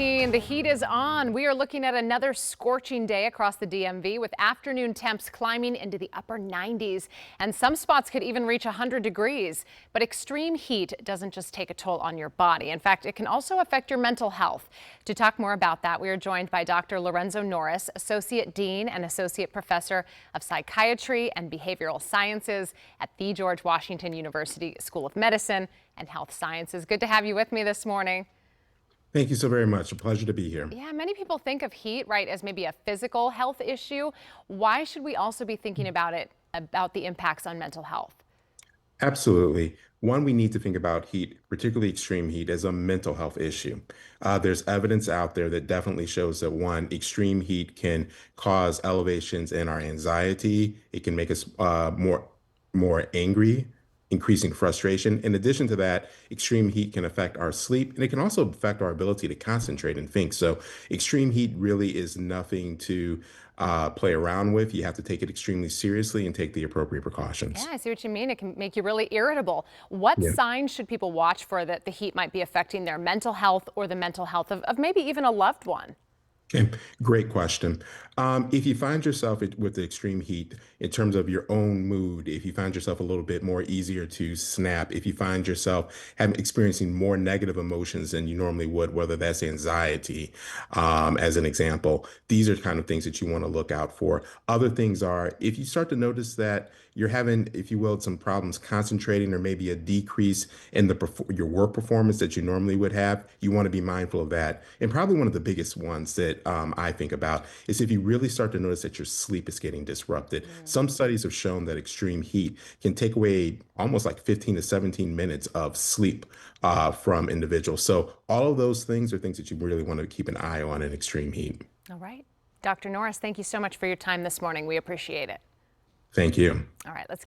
7:18. The heat is on. We are looking at another scorching day across the DMV with afternoon temps climbing into the upper 90s, and some spots could even reach 100 degrees. But extreme heat doesn't just take a toll on your body. In fact, it can also affect your mental health. To talk more about that, we are joined by Dr. Lorenzo Norris, Associate Dean and Associate Professor of Psychiatry and Behavioral Sciences at the George Washington University School of Medicine and Health Sciences. Good to have you with me this morning. Thank you so very much. A pleasure to be here. Yeah, many people think of heat, right, as maybe a physical health issue. Why should we also be thinking about the impacts on mental health? Absolutely. One, we need to think about heat, particularly extreme heat, as a mental health issue. There's evidence out there that definitely shows that one, extreme heat can cause elevations in our anxiety. It can make us more angry, increasing frustration. In addition to that, extreme heat can affect our sleep, and it can also affect our ability to concentrate and think. So extreme heat really is nothing to play around with. You have to take it extremely seriously and take the appropriate Yeah, precautions. I see what you mean. It can make you really irritable. What Yeah. signs should people watch for that the heat might be affecting their mental health or the mental health of maybe even a loved one? Okay, great question. If you find yourself with the extreme heat in terms of your own mood, if you find yourself a little bit more easier to snap, if you find yourself experiencing more negative emotions than you normally would, whether that's anxiety, as an example, these are kind of things that you want to look out for. Other things are if you start to notice that you're having, if you will, some problems concentrating or maybe a decrease in your work performance that you normally would have, you want to be mindful of that. And probably one of the biggest ones that I think about is if you really start to notice that your sleep is getting disrupted. Some studies have shown that extreme heat can take away almost like 15 to 17 minutes of sleep from individuals. So all of those things are things that you really want to keep an eye on in extreme heat. All right. Dr. Norris, thank you so much for your time this morning. We appreciate it. Thank you. All right, let's